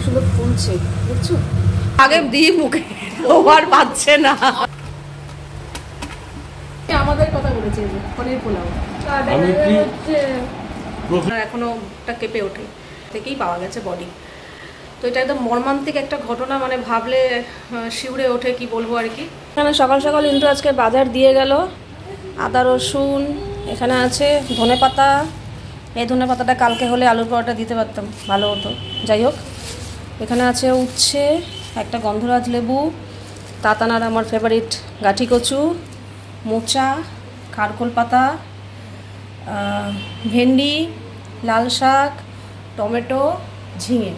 সুন্দর ফুলছে বুঝছো, আগে দিয়ে মুখে আর পাচ্ছে না। আমাদের কথা বলেছে পনির পোলাও এখনো ওটা কেঁপে ওঠে থেকেই পাওয়া গেছে বডি। তো এটা একদম মর্মান্তিক একটা ঘটনা, মানে ভাবলে শিউরে ওঠে, কি বলবো আর কি। এখানে সকাল সকাল কিন্তু আজকে বাজার দিয়ে গেল আদা রসুন, এখানে আছে ধনেপাতা। এই ধনেপাতাটা কালকে হলে আলুর পরোটা দিতে পারতাম, ভালো হতো। যাই হোক, এখানে আছে উচ্ছে, একটা গন্ধরাজ লেবু, তাতানার আমার ফেভারিট গাঠি কচু, মোচা, খারকোল পাতা, ভেন্ডি, লাল শাক, টমেটো, ঝিঙে।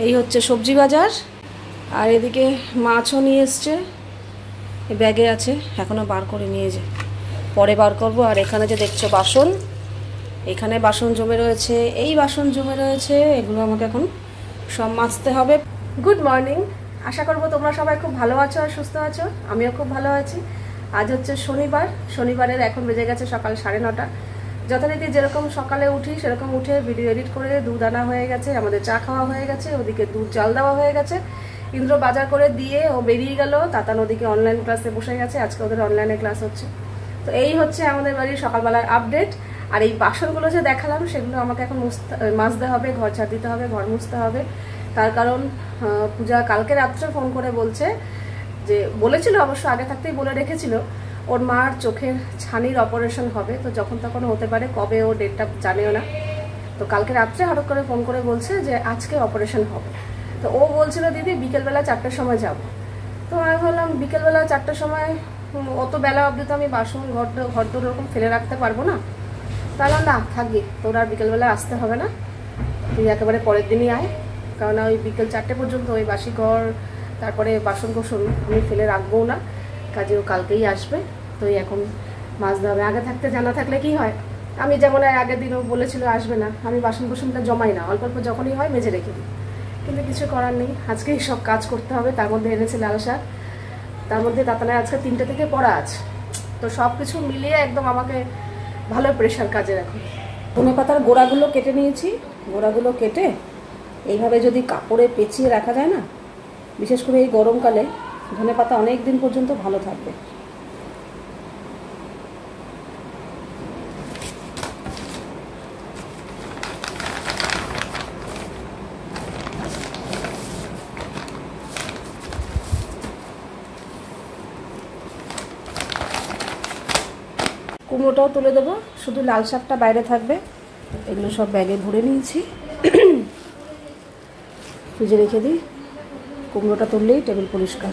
এই হচ্ছে সবজি বাজার। আর এদিকে মাছও নিয়ে এসছে, এই ব্যাগে আছে, এখনও বার করে নিয়ে যায়, পরে বার করবো। আর এখানে যে দেখছো বাসন, এখানে বাসন জমে রয়েছে, এই বাসন জমে রয়েছে, এগুলো আমাকে এখন সব মাজতে হবে। গুড মর্নিং, আশা করবো তোমরা সবাই খুব ভালো আছো আর সুস্থ আছো। আমিও খুব ভালো আছি। আজ হচ্ছে শনিবার, শনিবারের এখন বেজে গেছে সকাল 9:30। যথারীতি যেরকম সকালে উঠি সেরকম উঠে ভিডিও এডিট করে দুধ আনা হয়ে গেছে, আমাদের চা খাওয়া হয়ে গেছে, ওদিকে দুধ চাল দেওয়া হয়ে গেছে, ইন্দ্র বাজার করে দিয়ে ও বেরিয়ে গেল, তাতান ওদিকে অনলাইন ক্লাসে বসে গেছে, আজকে ওদের অনলাইনে ক্লাস হচ্ছে। তো এই হচ্ছে আমাদের বাড়ির সকালবেলার আপডেট। আর এই বাসনগুলো যে দেখালাম সেগুলো আমাকে এখন মাজতে হবে, ঘর ঝাড় দিতে হবে, ঘর মুছতে হবে। তার কারণ পূজা কালকে রাত্রে ফোন করে বলছে যে, বলেছিল অবশ্য আগে থাকতেই বলে রেখেছিল, ওর মার চোখের ছানির অপারেশন হবে, তো যখন তখন হতে পারে, কবে ও ডেটটা জানেও না। তো কালকে রাত্রে হঠাৎ করে ফোন করে বলছে যে আজকে অপারেশন হবে। তো ও বলছিল দিদি বিকেলবেলা 4টার সময় যাব। তো আমি ভাবলাম বিকেলবেলা 4টার সময় অত বেলা অবধি তো আমি বাসন ঘর তো ওরকম ফেলে রাখতে পারবো না। তাহলে না থাকবি, তোর আর বিকেলবেলা আসতে হবে না, তুই একেবারে পরের দিনই আয়, কারণ ওই বিকেল 4টে পর্যন্ত ওই বাসি ঘর তারপরে বাসন কোসন আমি ফেলে রাখবো না, কাজেও কালকেই আসবে। তো এখন মাজতে হবে। আগে থাকতে জানা থাকলে কি হয়, আমি যেমন আগের দিনও বলেছিল আসবে না, আমি বাসন কোসনটা জমাই না, অল্প অল্প যখনই হয় মেজে রেখে দিই। কিন্তু কিছু করার নেই, আজকেই সব কাজ করতে হবে। তার মধ্যে এনেছে লাল শাক, তার মধ্যে তাতানায় আজকে 3টে থেকে পড়া আছে। তো সব কিছু মিলিয়ে একদম আমাকে ভালো প্রেশার কাজে এখন। ধনেপাতার গোড়াগুলো কেটে নিয়েছি, গোড়াগুলো কেটে এইভাবে যদি কাপড়ে পেঁচিয়ে রাখা যায় না, বিশেষ করে এই গরমকালে ধনেপাতা অনেক দিন পর্যন্ত ভালো থাকবে। কুমড়োটাও তুলে দেবো, শুধু লাল শাকটা বাইরে থাকবে। এগুলো সব ব্যাগে ভরে নিয়েছি, ফ্রিজে রেখে দিই। কুমড়োটা তুললেই টেবিল পরিষ্কার।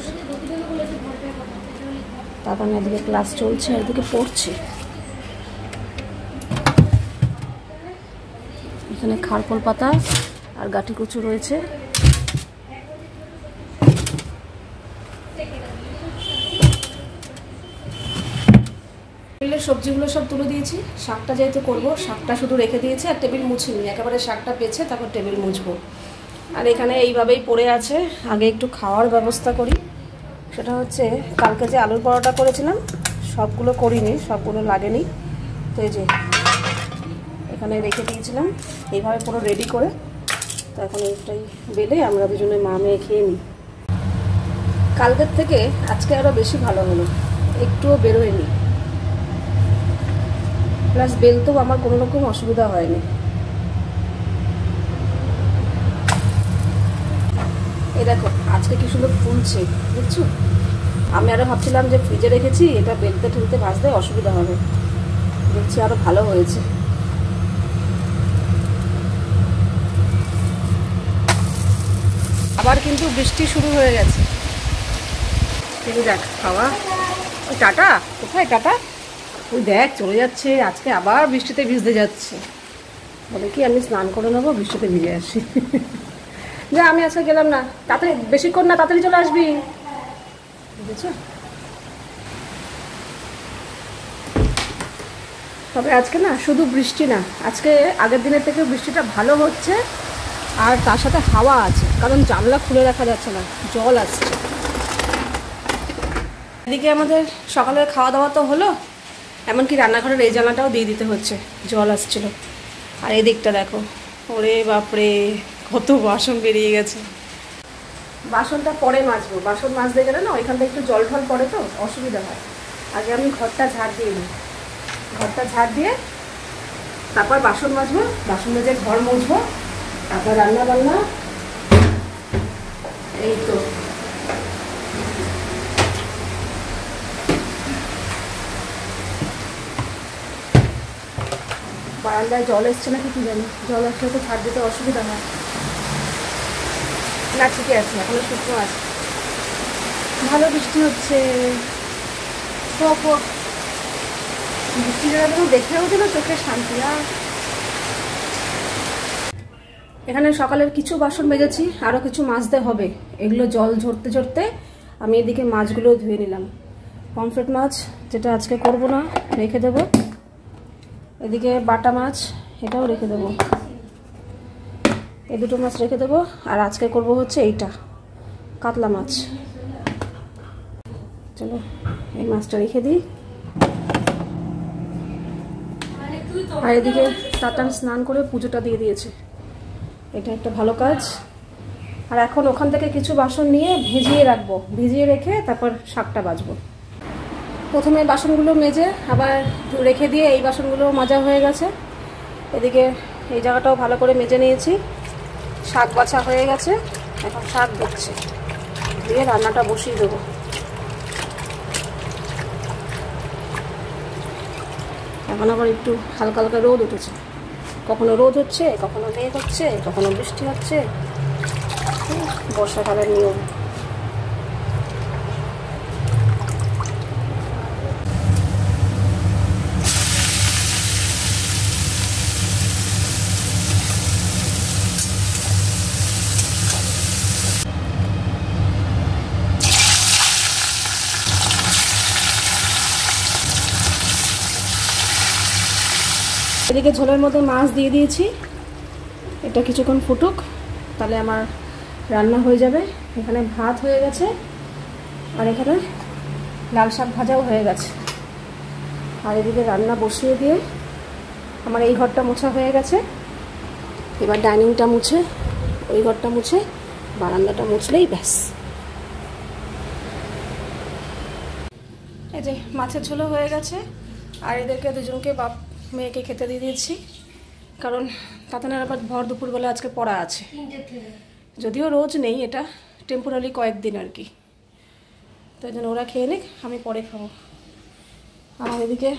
তারপর এদিকে ক্লাস চলছে, এদিকে পড়ছে। এখানে খারকোল পাতা আর গাঠি কচু রয়েছে। সবজিগুলো সব তুলে দিয়েছি, শাকটা যেহেতু করবো, শাকটা শুধু রেখে দিয়েছি আর টেবিল মুছিনি, একেবারে শাকটা পেছে তারপর টেবিল মুছবো। আর এখানে এইভাবেই পড়ে আছে, আগে একটু খাওয়ার ব্যবস্থা করি। সেটা হচ্ছে কালকে যে আলুর পরোটা করেছিলাম, সবগুলো করিনি, সবগুলো লাগেনি। তো এই যে এখানে রেখে দিয়েছিলাম এইভাবে পুরো রেডি করে। তো এখন এইটাই বেলে আমরা দুজনে মা মেয়ে খেয়ে নিই। কালকের থেকে আজকে আরও বেশি ভালো হলো, একটুও বেরোয়নি, প্লাস বেলতেও আমার কোনো রকম অসুবিধা হয়নি। এই দেখো আজকে কি সুন্দর ফুলছে বুঝছো। আমি আরও ভাবছিলাম যে ফ্রিজে রেখেছি, এটা বেলতে ঠেলতে ভাজতে অসুবিধা হবে, দেখছি আরও ভালো হয়েছে। আবার কিন্তু বৃষ্টি শুরু হয়ে গেছে। এই দেখ খাওয়া, ওই টাটা কোথায় টাটা, ওই দেখ চলে যাচ্ছে। আজকে আবার বৃষ্টিতে ভিজতে যাচ্ছে, বলে কি আমি স্নান করে নেবো, বৃষ্টিতে ভিজে আসি। যা আমি আজকে গেলাম না, তাড়াতাড়ি বেশিক্ষণ না, তাড়াতাড়ি চলে আসবি, বুঝেছো। তবে আজকে না শুধু বৃষ্টি না, আজকে আগের দিনের থেকে বৃষ্টিটা ভালো হচ্ছে, আর তার সাথে হাওয়া আছে, কারণ জানলা খুলে রাখা যাচ্ছে না, জল আসছে। এদিকে আমাদের সকালের খাওয়া দাওয়া তো হলো, এমনকি রান্নাঘরের এই জানলাটাও দিয়ে দিতে হচ্ছে, জল আসছিল। আর এই দিকটা দেখো, ওরে বাপরে, কত বাসন বেরিয়ে গেছে। বাসনটা পরে মাজবো, বাসন মাজতে গেলে না ওইখানটা একটু জল ঢল পড়ে তো অসুবিধা হয়। আগে আমি ঘরটা ঝাড় দিয়ে নিই, ঘরটা ঝাড় দিয়ে তারপর বাসন মাজবো, বাসন মেজে ঘর মুছবো, তারপর রান্না বান্না। এই তো বারান্দায় জল এসছে নাকি কি জানি, জল আসলে তো ছাড় দিতে অসুবিধা হয় না। ঠিকই আছে, এখনো শুকনো আছে, ভালো বৃষ্টি হচ্ছে। বৃষ্টি যেটা দেখেও দিল চোখে শান্তি। আর এখানে সকালের কিছু বাসন মেজেছি, আরও কিছু মাজতে হবে। এগুলো জল ঝরতে ঝরতে আমি এদিকে মাছগুলো ধুয়ে নিলাম। পমফ্রেট মাছ যেটা আজকে করব না রেখে দেবো, এদিকে বাটা মাছ এটাও রেখে দেবো, এই দুটো মাছ রেখে দেবো। আর আজকে করব হচ্ছে এইটা কাতলা মাছ। চলো এই মাছটা রেখে দিই। আর এদিকে তাতান স্নান করে পুজোটা দিয়ে দিয়েছে, এটা একটা ভালো কাজ। আর এখন ওখান থেকে কিছু বাসন নিয়ে ভিজিয়ে রাখবো, ভিজিয়ে রেখে তারপর শাকটা বাজবো। প্রথমে বাসনগুলো মেজে আবার রেখে দিয়ে এই বাসনগুলো মাজা হয়ে গেছে। এদিকে এই জায়গাটাও ভালো করে মেজে নিয়েছি, শাক বাছা হয়ে গেছে। এখন শাক ধুচ্ছি, দিয়ে রান্নাটা বসিয়ে দেবো। এখন আবার একটু হালকা হালকা রোদ উঠেছে, কখনো রোদ হচ্ছে, কখনো মেঘ হচ্ছে, কখনো বৃষ্টি হচ্ছে, বর্ষাকালের নিয়ম। এদিকে ঝোলের মধ্যে মাছ দিয়ে দিয়েছি, এটা কিছুক্ষণ ফুটুক, তাহলে আমার রান্না হয়ে যাবে। এখানে ভাত হয়ে গেছে, আর এখানে লাল শাক ভাজাও হয়ে গেছে। আর এদিকে রান্না বসিয়ে দিয়ে আমার এই ঘরটা মোছা হয়ে গেছে। এবার ডাইনিংটা মুছে, ওই ঘরটা মুছে, বারান্দাটা মুছলেই ব্যাস। এই যে মাছের ঝোলও হয়ে গেছে, আর এদেরকে দুজনকে বাপ মেয়েকে খেতে দিয়ে দিয়েছি, কারণ তাতানের আবার ভর দুপুরবেলা আজকে পড়া আছে। যদিও রোজ নেই, এটা টেম্পোরারি কয়েকদিন আর কি, তাই জন্য ওরা খেয়ে নিক, আমি পরে খাবো। আর এদিকে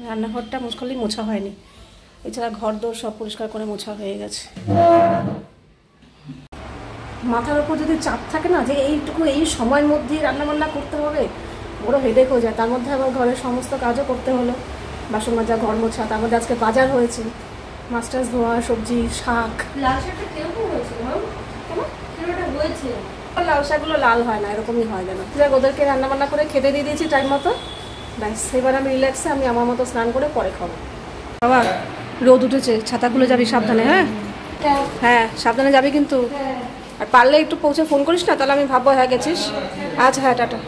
রান্নাঘরটা মুশকিলই মোছা হয়নি, এছাড়া ঘর দোর সব পরিষ্কার করে মোছা হয়ে গেছে। মাথার ওপর যদি চাপ থাকে না যে এইটুকু এই সময়ের মধ্যেই রান্নাবান্না করতে হবে, বড় হেডেক হয়ে যায়। তার মধ্যে আবার ঘরের সমস্ত কাজও করতে হলো, বাসন মাজা, ঘর মোছা, তার মধ্যে আজকে বাজার হয়েছে, মাছ টাছ ধোয়া, সবজি, শাক। লাল শাকটা কেমন হয়েছে? লাল শাকগুলো লাল হয় না, এরকমই হয় যেন। যাক, ওদেরকে রান্নাবান্না করে খেতে দিয়ে দিয়েছি টাইম মতো, ব্যাস। এবার আমি রিল্যাক্সে আমি আমার মতো স্নান করে পরে খাবো। বাবা রোদ উঠেছে, ছাতাগুলো যাবি সাবধানে। হ্যাঁ হ্যাঁ সাবধানে যাবি কিন্তু, আর পারলে একটু পৌঁছে ফোন করিস না, তাহলে আমি ভাববো হ্যাঁ গেছিস। আচ্ছা হ্যাঁ টাটা।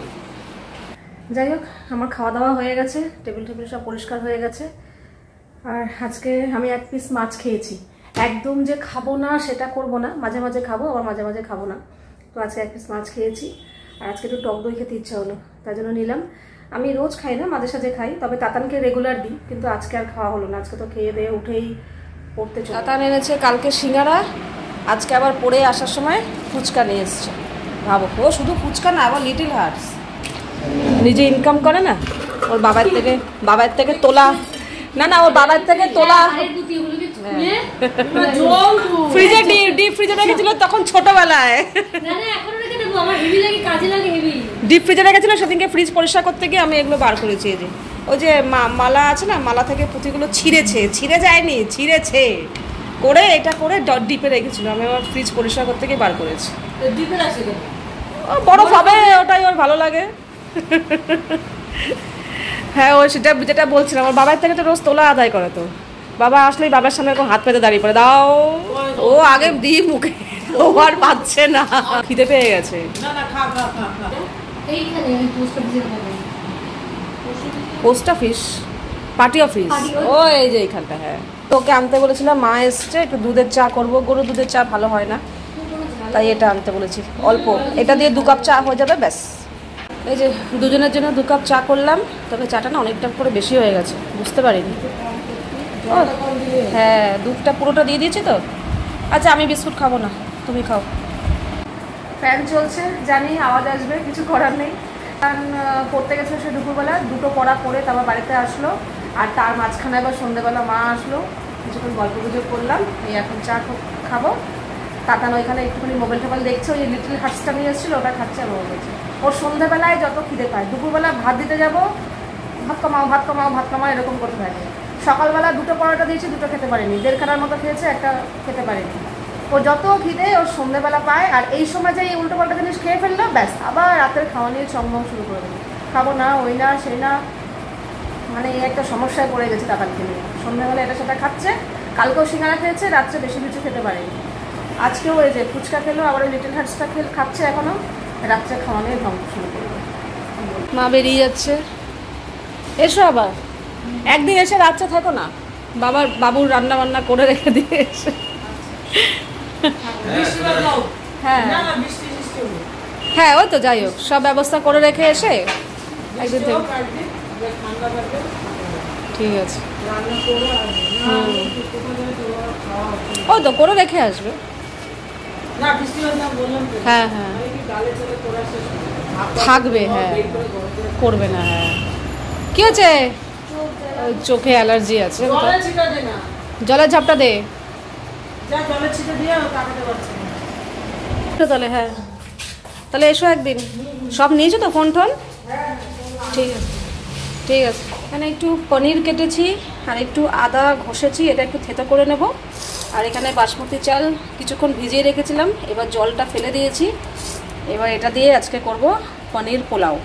যাই হোক, আমার খাওয়া দাওয়া হয়ে গেছে, টেবিল টেবিল সব পরিষ্কার হয়ে গেছে। আর আজকে আমি এক পিস মাছ খেয়েছি। একদম যে খাবো না সেটা করবো না, মাঝে মাঝে খাবো, আবার মাঝে মাঝে খাবো না। তো আজকে এক পিস মাছ খেয়েছি, আর আজকে একটু টক দই খেতে ইচ্ছা হলো, তাই জন্য নিলাম। আমি রোজ খাই না, মাঝে সাঝে খাই, তবে তাতানকে রেগুলার দিই, কিন্তু আজকে আর খাওয়া হলো না। আজকে তো খেয়ে দিয়ে উঠেই পড়তে চলে। তাতান এনেছে কালকে সিঙ্গারা, আজকে আবার পড়ে আসার সময় ফুচকা নিয়ে এসছে। ভাবো, ও শুধু ফুচকা না, আবার লিটল হার্টস। নিজে ইনকাম করে না, ওর বাবার থেকে তোলা, না ওর বাবার থেকে তোলা। ফ্রিজে ডিপ ফ্রিজে রেখেছিল তখন ছোটবেলায়, ডিপ ফ্রিজে রেখেছিল। সেদিনকে ফ্রিজ পরিষ্কার করতে গিয়ে আমি এগুলো বার করেছি। এই যে ওই যে মালা আছে না, মালা থেকে পুঁতিগুলো ছিঁড়ে যায়নি, ছিঁড়েছে করে, এটা করে ডিপে রেখেছিল। আমি আমার ফ্রিজ পরিষ্কার করতে গিয়ে বার করেছি। ডিপে রাখছি, ও বরফ হবে, ওটাই ওর ভালো লাগে। হ্যাঁ ও সেটা যেটা বলছিলাম, আমার বাবার থেকে তো রোজ তোলা আদায় করে। তো বাবা আসলেই বাবার সামনে হাত পেতে দাঁড়িয়ে পড়ে, দাও। ও আগে দিই মুখে, ও আর পাচ্ছে না, খিদে পেয়ে গেছে। পোস্ট অফিস, পার্টি অফিস, ও এই যে এইখানটা। হ্যাঁ ওকে আনতে বলেছিলাম, মা এসছে, একটু দুধের চা করবো, গরু দুধের চা ভালো হয় না, তাই এটা আনতে বলেছি অল্প, এটা দিয়ে 2 কাপ চা হয়ে যাবে ব্যাস। এই যে দুজনের জন্য 2 কাপ চা করলাম, তবে চাটা না অনেকটা করে বেশি হয়ে গেছে, বুঝতে পারিনি। ও হ্যাঁ, দুধটা পুরোটা দিয়ে দিয়েছি তো। আচ্ছা আমি বিস্কুট খাবো না, তুমি খাও। ফ্যান চলছে, জানি আওয়াজ আসবে, কিছু করার নেই, কারণ পড়তে গেছে সে দুপুরবেলা, 2টো পড়া করে তারপর বাড়িতে আসলো, আর তার মাঝখানে আবার সন্ধ্যেবেলা মা আসলো, কিছুক্ষণ গল্প গুজব করলাম, এই এখন চা খাবো। তাতান ওইখানে একটুখানি মোবাইল টোবাইল দেখছে, ওই লিটল হার্টসটা নিয়ে এসেছিলো, ওটা খাচ্ছে আর ওর বলছে। ওর সন্ধ্যেবেলায় যত খিদে পায়, দুপুরবেলা ভাত দিতে যাবো, ভাত কমাও ভাত কমাও ভাত কমাও এরকম করতে থাকে। সকালবেলা 2টো পরোটা দিয়েছি, 2টো খেতে পারেনি, 1.5 খানার মতো খেয়েছে, একটা খেতে পারেনি। ও যত খিদে ওর সন্ধ্যেবেলা পায়, আর এই সময় যে এই উল্টো পাল্টা জিনিস খেয়ে ফেললো ব্যাস, আবার রাতের খাওয়া নিয়ে চম্বম শুরু করে দেবে, খাবো না, ওই না সেই না, মানে এই একটা সমস্যায় পড়ে গেছে তাতানকে নিয়ে। সন্ধ্যাবেলা এটা সেটা খাচ্ছে, কালকেও সিঙ্গারা খেয়েছে, রাত্রে বেশি কিছু খেতে পারেনি, আজকেও ওই যে ফুচকা খেলো, আবার ওই লিটল হার্টসটা খাচ্ছে এখনও, রাত্রে খাওয়া নিয়ে ধ্বংস শুরু করবে। মা বেরিয়ে যাচ্ছে, এসো আবার একদিন এসে রাত্রে থাকো না, বাবুর রান্না বান্না করে রেখে দিয়ে এসে। হ্যাঁ হ্যাঁ ওই তো, যাই হোক সব ব্যবস্থা করে রেখে এসে একদিন ঠিক আছে। ওই তো করে রেখে আসবে। হ্যাঁ হ্যাঁ থাকবে, হ্যাঁ করবে না। হ্যাঁ কি হচ্ছে, চোখে অ্যালার্জি আছে, জলের ঝাপটা দে তাহলে। হ্যাঁ তাহলে এসো একদিন, সব নিয়েছো তো ফোন টোন? ঠিক আছে ঠিক আছে। এখানে একটু পনির কেটেছি আর একটু আদা ঘষেছি, এটা একটু থেতো করে নেব। আর এখানে বাসমতি চাল কিছুক্ষণ ভিজিয়ে রেখেছিলাম, এবার জলটা ফেলে দিয়েছি। এবার এটা দিয়ে আজকে করব পনির পোলাও।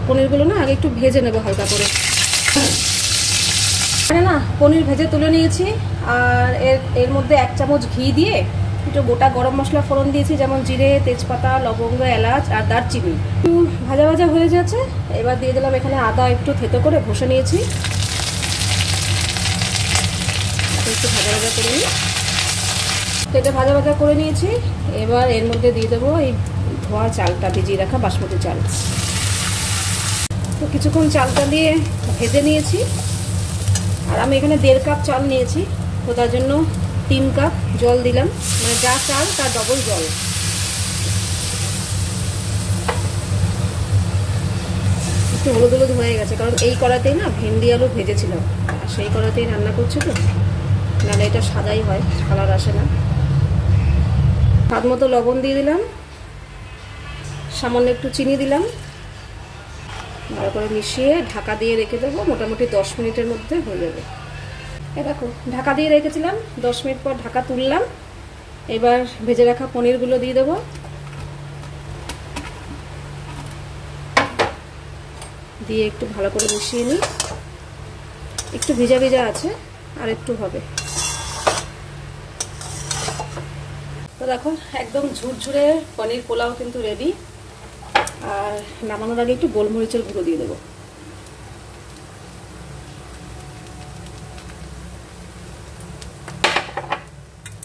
পনিরগুলো না আগে একটু ভেজে নেব হালকা করে। না পনির ভেজে তুলে নিয়েছি, আর এর মধ্যে 1 চামচ ঘি দিয়ে একটু গোটা গরম মশলা ফোড়ন দিয়েছি, যেমন জিরে, তেজপাতা, লবঙ্গ, এলাচ আর দারচিনি। একটু ভাজা ভাজা হয়ে যাচ্ছে, এবার দিয়ে দিলাম এখানে আদা একটু থেতো করে ঘষে নিয়েছি, একটু ভাজা ভাজা করে নিই। এটা ভাজা ভাজা করে নিয়েছি, এবার এর মধ্যে দিয়ে দেবো এই ধোয়া চালটা, ভিজিয়ে রাখা বাসমতি চাল। তো কিছুক্ষণ চালটা দিয়ে ভেজে নিয়েছি, আর আমি এখানে 1.5 কাপ চাল নিয়েছি, তো তার জন্য 3 কাপ জল দিলাম, মানে যা চাল তার ডবল জল। একটু হলুদ হলুদ হয়ে গেছে, কারণ এই কড়াতেই না ভেন্ডি আলু ভেজেছিলাম, আর সেই কড়াতেই রান্না করছি তো, নাহলে এটা সাদাই হয়, কালার আসে না। স্বাদ মতো লবণ দিয়ে দিলাম, সামান্য একটু চিনি দিলাম, ভালো করে মিশিয়ে ঢাকা দিয়ে রেখে দেবো। মোটামুটি 10 মিনিটের মধ্যে হয়ে যাবে। এ দেখো ঢাকা দিয়ে রেখেছিলাম, 10 মিনিট পর ঢাকা তুললাম। এবার ভেজে রাখা পনিরগুলো দিয়ে দেবো, দিয়ে একটু ভালো করে মিশিয়ে নিই। একটু ভিজা ভিজা আছে, আর একটু হবে। তো দেখো একদম ঝুরঝুরে পনির পোলাও কিন্তু রেডি। আর নামানোর আগে একটু গোলমরিচের গুঁড়ো দিয়ে দেবো।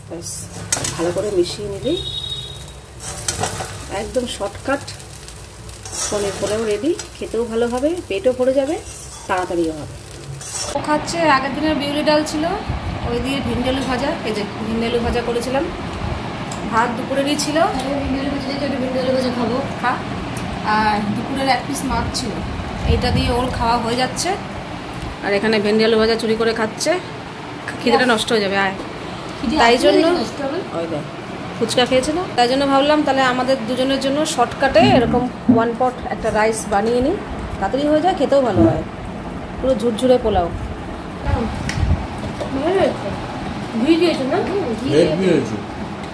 ব্যাস ভালো করে মিশিয়ে নিবি, একদম শর্টকাট পনির পোলাও রেডি। খেতেও ভালো হবে, পেটও ভরে যাবে, তাড়াতাড়িও হবে। ও খাচ্ছে, আগের দিনের বিউলি ডাল ছিল, ওই দিয়ে ভেন্ডি আলু ভাজা, এই যে ভেন্ডি আলু ভাজা করেছিলাম। ভাত দুপুরেরই ছিল, ভেন্ডি আলু ভাজা একটু ভেন্ডি আলু ভাজা খাবো, খা। আর দুপুরের 1 পিস মাছ ছিল, এইটা দিয়ে ওর খাওয়া হয়ে যাচ্ছে। আর এখানে ভেন্ডি আলু ভাজা চুরি করে খাচ্ছে, খিদেটা নষ্ট হয়ে যাবে। তাই জন্য ওই দেখ ফুচকা খেয়েছে না, তাই জন্য ভাবলাম তাহলে আমাদের দুজনের জন্য শর্টকাটে এরকম 1 পট একটা রাইস বানিয়ে নিই, তাড়াতাড়ি হয়ে যায়, খেতেও ভালো হয়। পুরো ঝুরঝুরে পোলাও।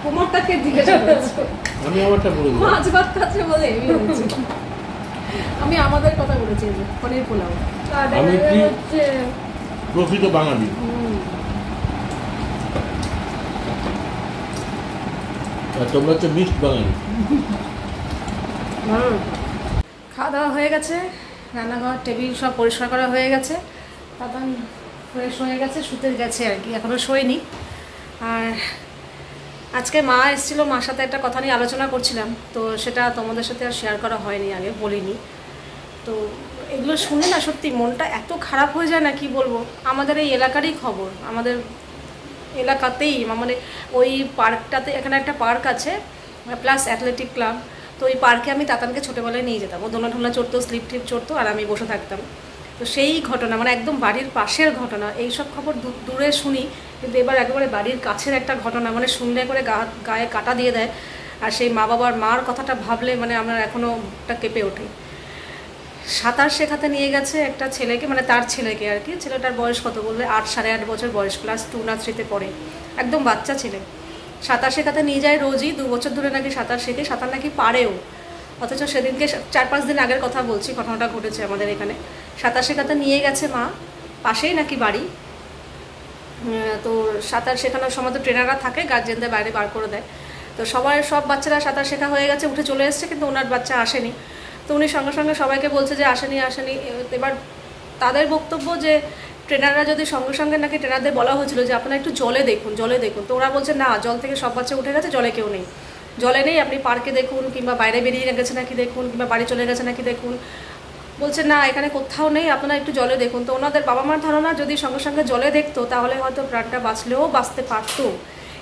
কোমরটাকে জিজ্ঞেস করেছি, আমি আমারটা বলে দিই, মাছ ভাত খাচ্ছে বলে আমি আমাদের কথা বলেছি। পনির পোলাও আমি কি প্রকৃত বাঙালি। তোমরা হচ্ছে মিক্সড বাঙালি। খাওয়া দাওয়া হয়ে গেছে, রান্নাঘর টেবিল সব পরিষ্কার করা হয়ে গেছে। তারপর ফ্রেশ হয়ে গেছে, শুতে গেছে আর কি, এখনও শোয়নি। আর আজকে মা এসেছিলো, মার সাথে একটা কথা নিয়ে আলোচনা করছিলাম, তো সেটা তোমাদের সাথে আর শেয়ার করা হয়নি, আগে বলিনি। তো এগুলো শুনে না সত্যি মনটা এত খারাপ হয়ে যায় না, কি বলবো। আমাদের এই এলাকারই খবর, আমাদের এলাকাতেই, মানে ওই পার্কটাতে, এখানে একটা পার্ক আছে প্লাস অ্যাথলেটিক ক্লাব। তো ওই পার্কে আমি তাতানকে ছোটোবেলায় নিয়ে যেতাম, ও দোলনা ঠোলনা চড়তো, স্লিপ টিপ চড়তো, আর আমি বসে থাকতাম। তো সেই ঘটনা, মানে একদম বাড়ির পাশের ঘটনা। এইসব খবর দূরে শুনি, কিন্তু এবার একেবারে বাড়ির কাছের একটা ঘটনা, মানে শুনলে করে গায়ে কাটা দিয়ে দেয়। আর সেই মা বাবার মার কথাটা ভাবলে মানে আমার এখনও একটা কেঁপে ওঠে। সাঁতার শেখাতে নিয়ে গেছে একটা ছেলেকে, মানে তার ছেলেকে আর কি। ছেলেটার বয়স কত বললে, 8 সাড়ে 8 বছর বয়স, ক্লাস 2 না 3-তে পড়ে, একদম বাচ্চা ছেলে। সাঁতার শেখাতে নিয়ে যায় রোজই, 2 বছর ধরে নাকি সাঁতার শেখে, সাঁতার নাকি পারেও। অথচ সেদিনকে 4-5 দিন আগের কথা বলছি, ঘটনাটা ঘটেছে আমাদের এখানে। সাঁতার শেখাতে নিয়ে গেছে মা, পাশেই নাকি বাড়ি। তো সাঁতার শেখানোর সময় তো ট্রেনাররা থাকে, গার্জেনদের বাইরে বার করে দেয়। তো সব বাচ্চারা সাঁতার শেখা হয়ে গেছে, উঠে চলে এসছে, কিন্তু ওনার বাচ্চা আসেনি। তো উনি সঙ্গে সঙ্গে সবাইকে বলছে যে আসেনি। এবার তাদের বক্তব্য যে ট্রেনাররা যদি সঙ্গে সঙ্গে, নাকি ট্রেনারদের বলা হয়েছিল যে আপনারা একটু জলে দেখুন। তো ওরা বলছে না, জল থেকে সব বাচ্চা উঠে গেছে, জলে কেউ নেই, জলে নেই, আপনি পার্কে দেখুন, কিংবা বাইরে বেরিয়ে গেছে নাকি দেখুন, কিংবা বাড়ি চলে গেছে নাকি দেখুন। বলছে না, এখানে কোথাও নেই, আপনারা একটু জলে দেখুন। তো ওনাদের বাবা মার ধারণা যদি সঙ্গে সঙ্গে জলে দেখতো তাহলে হয়তো প্রাণটা বাঁচতে পারতো,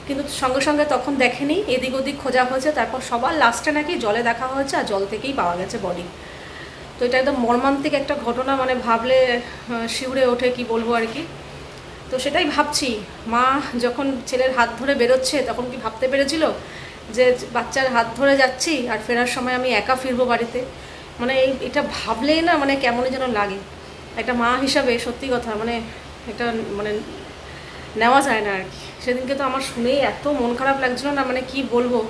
কিন্তু সঙ্গে সঙ্গে তখন দেখেনি, এদিক ওদিক খোঁজা হয়েছে, তারপর সবার লাস্টে নাকি জলে দেখা হয়েছে, আর জল থেকেই পাওয়া গেছে বডি। তো এটা একদম মর্মান্তিক একটা ঘটনা, মানে ভাবলে শিউরে ওঠে, কি বলবো আর কি। তো সেটাই ভাবছি, মা যখন ছেলের হাত ধরে বেরোচ্ছে তখন কি ভাবতে পেরেছিল যে বাচ্চার হাত ধরে যাচ্ছি আর ফেরার সময় আমি একা ফিরবো বাড়িতে। মানে এটা ভাবলেই না মানে কেমনই যেন লাগে। একটা মা হিসাবে সত্যি কথা, মানে এটা মানে নেওয়া যায় না আর কি। সেদিনকে তো আমার শুনেই এত মন খারাপ লাগছিল না, মানে কি বলবো।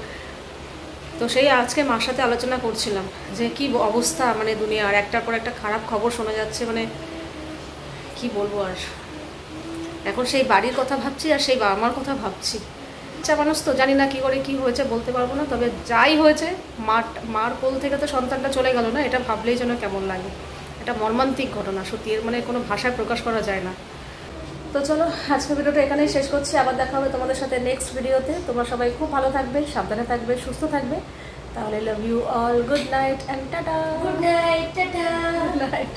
তো সেই আজকে মার সাথে আলোচনা করছিলাম যে কি অবস্থা, মানে দুনিয়ার একটার পর একটা খারাপ খবর শোনা যাচ্ছে, মানে কি বলবো। আর এখন সেই বাড়ির কথা ভাবছি, আর সেই বাবা মার কথা ভাবছি। বাচ্চা মানুষ তো, জানি না কি করে কি হয়েছে বলতে পারবো না, তবে যাই হয়েছে মার কোল থেকে তো সন্তানটা চলে গেল না, এটা ভাবলেই যেন কেমন লাগে। এটা মর্মান্তিক ঘটনা সত্যি, এর মানে কোনো ভাষায় প্রকাশ করা যায় না। তো চলো, আজকের ভিডিওটা এখানেই শেষ করছি, আবার দেখা হবে তোমাদের সাথে নেক্সট ভিডিওতে। তোমরা সবাই খুব ভালো থাকবে, সাবধানে থাকবে, সুস্থ থাকবে। তাহলে love you all, good night and tata. Good night, tata. Good night.